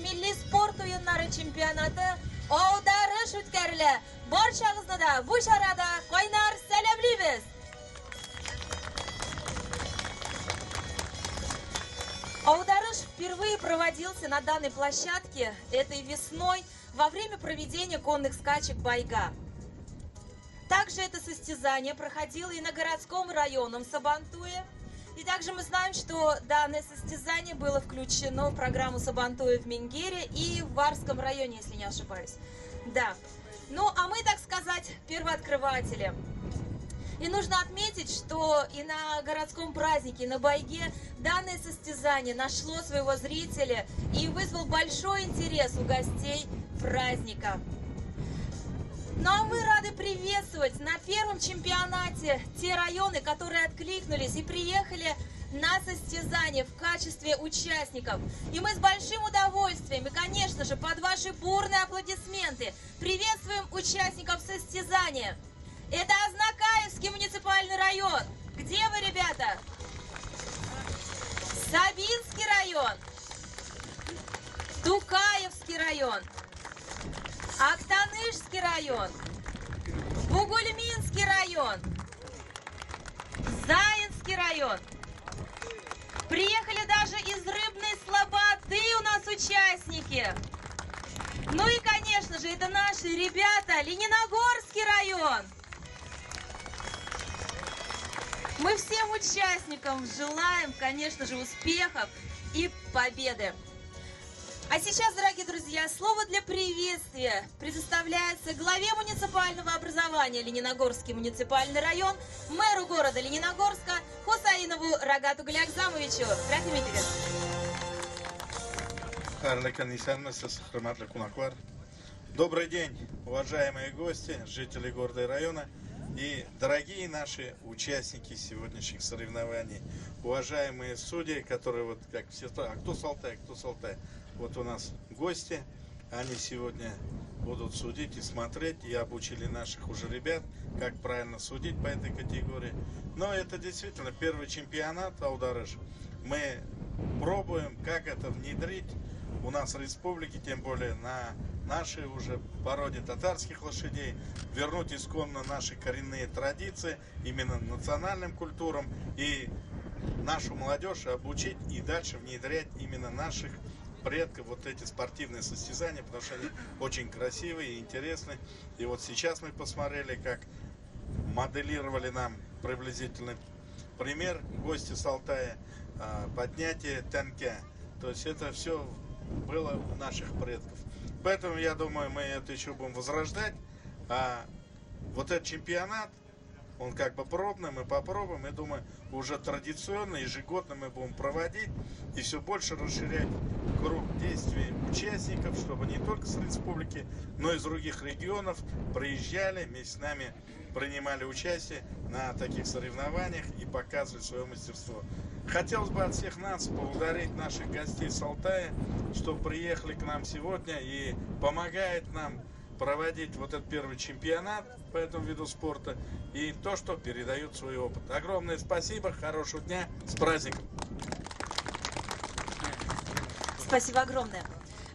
Milliy sport o'yinlari chempionati Ovdarish o'tkarildi. Barchamizni da bu sharada qaynar salomlaymiz. Овдarish впервые проводился на данной площадке этой весной во время проведения конных скачек Байга. Также это состязание проходило и на городском районе Сабантуя. И также мы знаем, что данное состязание было включено в программу Сабантуя в Мингере и в Варском районе, если не ошибаюсь. Да. Ну, а мы, так сказать, первооткрыватели. И нужно отметить, что и на городском празднике, и на Байге данное состязание нашло своего зрителя и вызвал большой интерес у гостей праздника. Ну а мы рады приветствовать на первом чемпионате те районы, которые откликнулись и приехали на состязание в качестве участников. И мы с большим удовольствием и, конечно же, под ваши бурные аплодисменты приветствуем участников состязания. Это Азнакаевский муниципальный район. Где вы, ребята? Сабинский район. Тукаевский район. Актанышский район. Бугульминский район. Заинский район. Приехали даже из Рыбной Слободы у нас участники. Ну и, конечно же, это наши ребята, Лениногорский район. Мы всем участникам желаем, конечно же, успехов и победы. А сейчас, дорогие друзья, слово для приветствия предоставляется главе муниципального образования Лениногорский муниципальный район, мэру города Лениногорска Хусаинову Рагату Галиакзамовичу. Здравствуйте. Добрый день, уважаемые гости, жители города и района. И дорогие наши участники сегодняшних соревнований, уважаемые судьи, которые вот как все, а кто с Алтая, кто с Алтая, вот у нас гости, они сегодня будут судить и смотреть, и обучили наших уже ребят, как правильно судить по этой категории. Но это действительно первый чемпионат Аударыш. Мы пробуем, как это внедрить у нас в республике, тем более на нашей уже породе татарских лошадей, вернуть исконно наши коренные традиции, именно национальным культурам, и нашу молодежь обучить и дальше внедрять именно наших предков вот эти спортивные состязания, потому что они очень красивые и интересные. И вот сейчас мы посмотрели, как моделировали нам приблизительный пример гости с Алтая, поднятие тенке. То есть это все было у наших предков. Поэтому я думаю, мы это еще будем возрождать. А вот этот чемпионат, он как бы пробный, мы попробуем. Я думаю, уже традиционно, ежегодно мы будем проводить и все больше расширять круг действий участников, чтобы не только с республики, но и из других регионов приезжали, вместе с нами принимали участие на таких соревнованиях и показывали свое мастерство. Хотелось бы от всех нас поблагодарить наших гостей с Алтая, что приехали к нам сегодня и помогают нам проводить вот этот первый чемпионат по этому виду спорта и то, что передают свой опыт. Огромное спасибо, хорошего дня, с праздником! Спасибо огромное.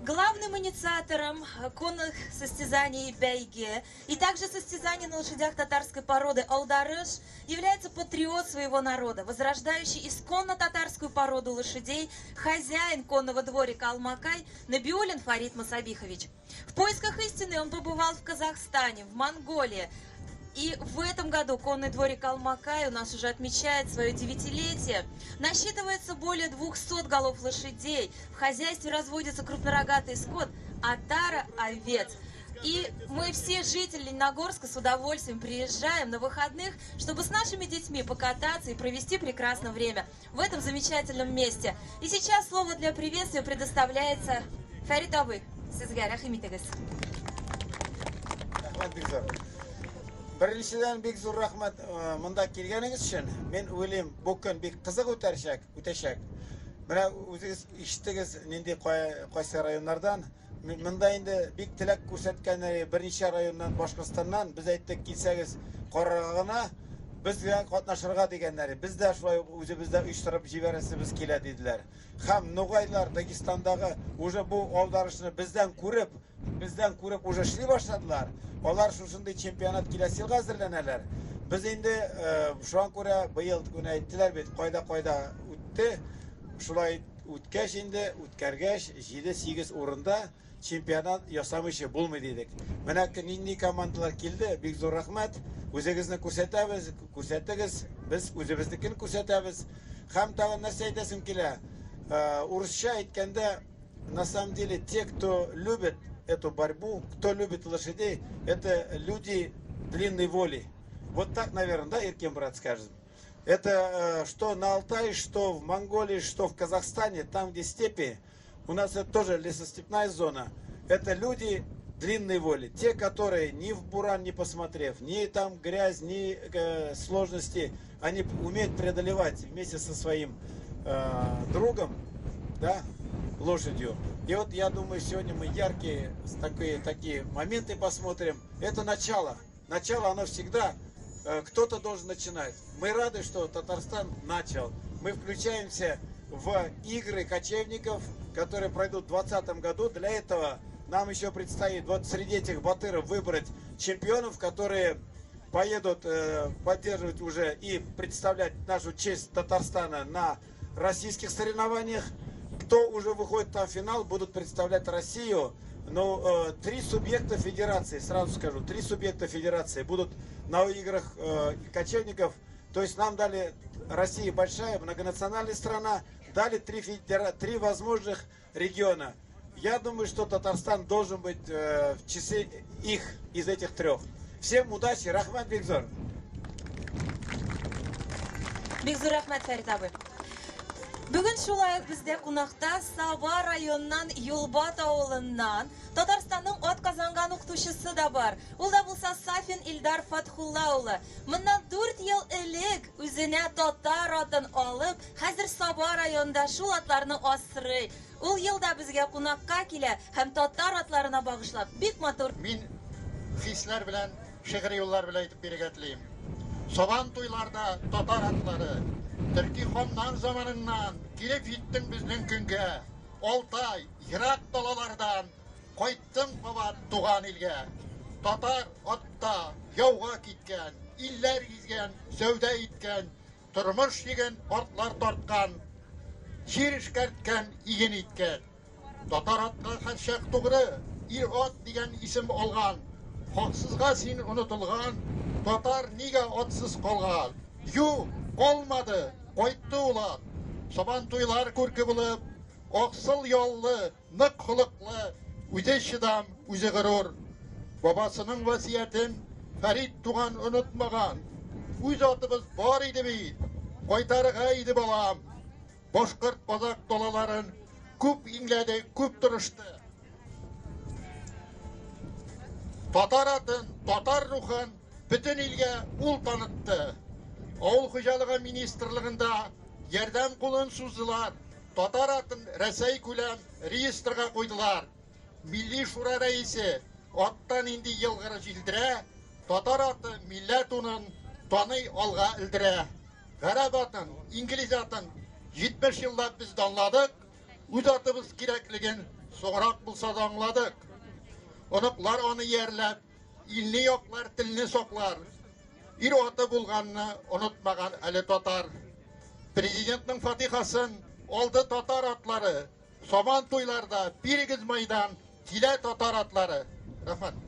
Главным инициатором конных состязаний Бәйге и также состязаний на лошадях татарской породы Аударыш является патриот своего народа, возрождающий исконно татарскую породу лошадей, хозяин конного дворика Алмакай Набиуллин Фарид Мусабихович. В поисках истины он побывал в Казахстане, в Монголии. И в этом году конный дворик Алмакай у нас уже отмечает свое 9-летие. Насчитывается более 200 голов лошадей. В хозяйстве разводится крупнорогатый скот, отара овец. И мы все жители Лениногорска с удовольствием приезжаем на выходных, чтобы с нашими детьми покататься и провести прекрасное время в этом замечательном месте. И сейчас слово для приветствия предоставляется Фарид Абы. Сізге рахмет егіз. Біріншіден бек зор рахмет мұнда келгеніңіз үшін. Мен ойлаймын, бұл күн бек қызық өтешек. Мына өзіңіз іштігіз нендей қайсы райондардан. Мұнда енді бек тілек көрсеткен бірнеше районнан, Башқұртстаннан біз айттық келсеңіз Қорағына бізге қатнашырға дегендері. Біз де шулай өзімізді ұйыштырып жібересіміз келеді деділер. Хам ноғайлар Дагестандағы уже бұл аударышыны бізден көріп уже шли башладылар. Олар шушындай чемпионат келесі жылға әзірленелер. Біз енді шуан көре бұйыл күні айттылар бет, қойда өтті. Шулай өткәш енді, өткәргәш 7-8 орында чемпионат ясамышы болмай дедік. Мына нинди командалар келді, бек зор рахмет. Өзіңізді көрсетіңіз, біз өзіміздікін көрсетеміз. Хам тағы нәрсе айтасым келе. Орысша айтканда, на самом деле, те, кто любит эту борьбу, кто любит лошадей, это люди длинной воли. Вот так, наверное, да, Иркем, брат, скажем. Это что на Алтае, что в Монголии, что в Казахстане, там, где степи, у нас это тоже лесостепная зона. Это люди длинной воли. Те, которые ни в буран не посмотрев, ни там грязь, ни сложности, они умеют преодолевать вместе со своим другом, да, лошадью. И вот я думаю, сегодня мы яркие такие моменты посмотрим. Это начало. Начало, оно всегда, кто-то должен начинать. Мы рады, что Татарстан начал. Мы включаемся в игры кочевников, которые пройдут в 2020 году. Для этого нам еще предстоит вот среди этих батыров выбрать чемпионов, которые поедут поддерживать уже и представлять нашу честь Татарстана на российских соревнованиях. Кто уже выходит там в финал, будут представлять Россию. Но 3 субъекта федерации, сразу скажу, 3 субъекта федерации будут на играх кочевников. То есть нам дали, Россия большая, многонациональная страна, дали 3 возможных региона. Я думаю, что Татарстан должен быть в числе их, из этих 3. Всем удачи, Рахмат Бекзор. Бекзор Рахмат Фарид Абы. Бүгін шулай бізде қонақта Саба районынан Юлбат ауылынан Татарстанның атказанган оқытушысы да бар. Ол да болса Сафин Илдар Фатхуллаулы. Мындан 4 ел элек үзенә татар атын алып, хәзер Саба районында шул атларны асрый. Ул елда безгә кунакка килә һәм татар атларына багышлап бик матур. Мин хисләр белән, шигъри юллар белән әйтеп бирергә телим. Сабан туйларда татар атлары Төрки ханнан заманыннан килеп җиттең безнең көнгә. 6 ай ерак далалардан кайттың кабат туган илгә. Татар атта яуга киткән, илләр гизгән, сәүдә иткән, тормыш җигән, атлар тарткан, җир эшкәрткән, иген иткән. Татар атка һәрчак тугры, ир-ат дигән исем алган. Хаксызга син онытылган, татар нигә атсыз калган? Юк, калмады, кайтты улар. Сабан туйлар күрке булып, аксыл яллы, нык хулыклы, үзе чыдам, үзе горур. Бабасының васиятен Фәрит туган онытмаган. Үз атыбыз бар иде бит, кайтарга иде балам. Башкорт казак далаларын күп иңләде, күп тырышты. Татар атын, татар рухын бөтен илгә ул танытты. Авыл хуҗалыгы министрлыгында ярдәм кулын суздылар. Татар атын Рәсәй күләм реестрга куйдылар. Милли шура рәисе аттан инде елгыры җилдерә, татар аты милләт унын таный алга илдерә. Гарәп атын, инглиз атын 70 елда без данладык, үз атыбыз кирәклеген соңрак булса да аңладык. Оныклар аны ярләп, илне яклар, телне саклар. Ир аты булганны онытмаган әле татар. Президентның фатихасын алды татар атлары. Сабан туйларда бирегез майдан, килә татар атлары. Рәхмәт.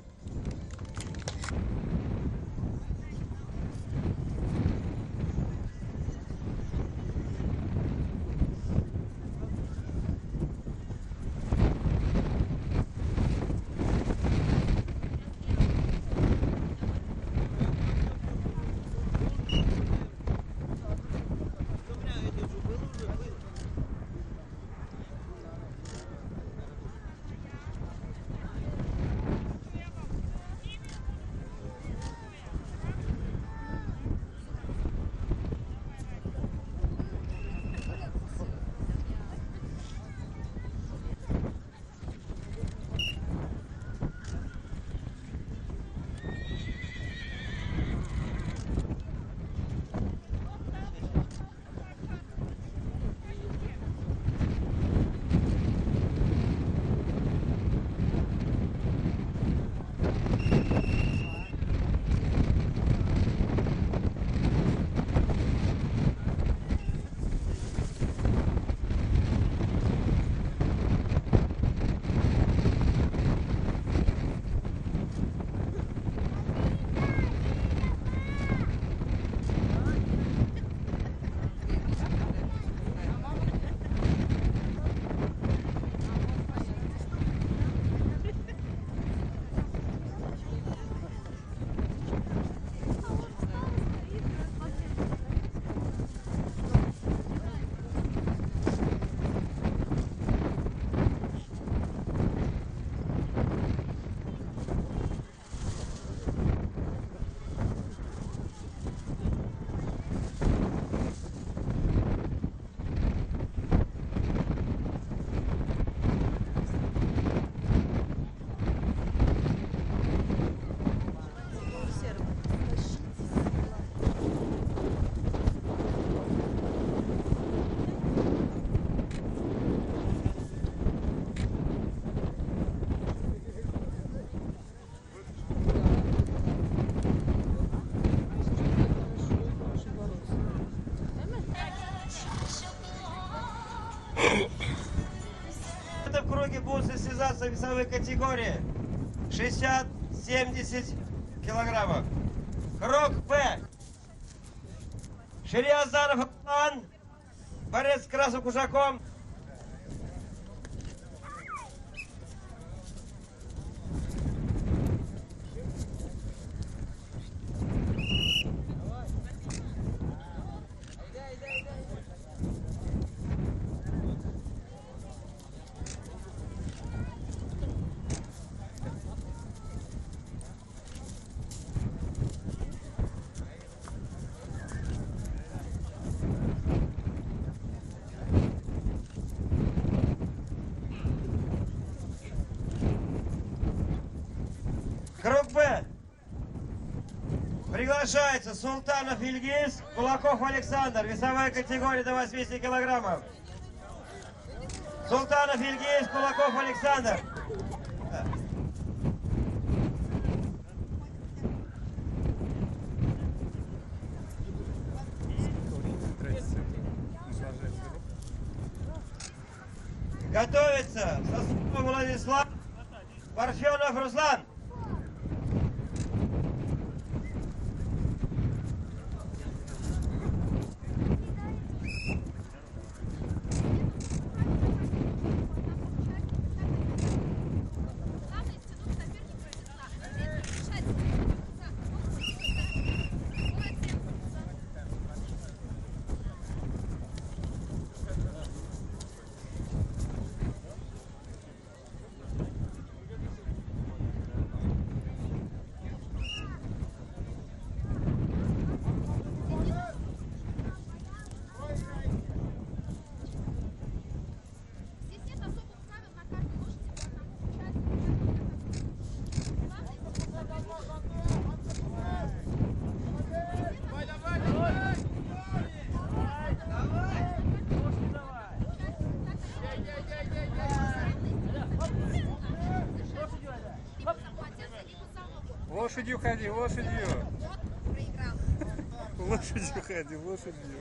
В круге будут состязаться весовые категории 60-70 килограммов. Круг П. Шириазаров Ан, борец с красным кушаком. Приглашается Султанов Ильгиз, Кулаков Александр. Весовая категория до 80 килограммов. Султанов Ильгиз, Кулаков Александр. Готовится Сосунов Владислав, Парфенов Руслан. Лошадью ходи, лошадью. Лошадью ходи, лошадью.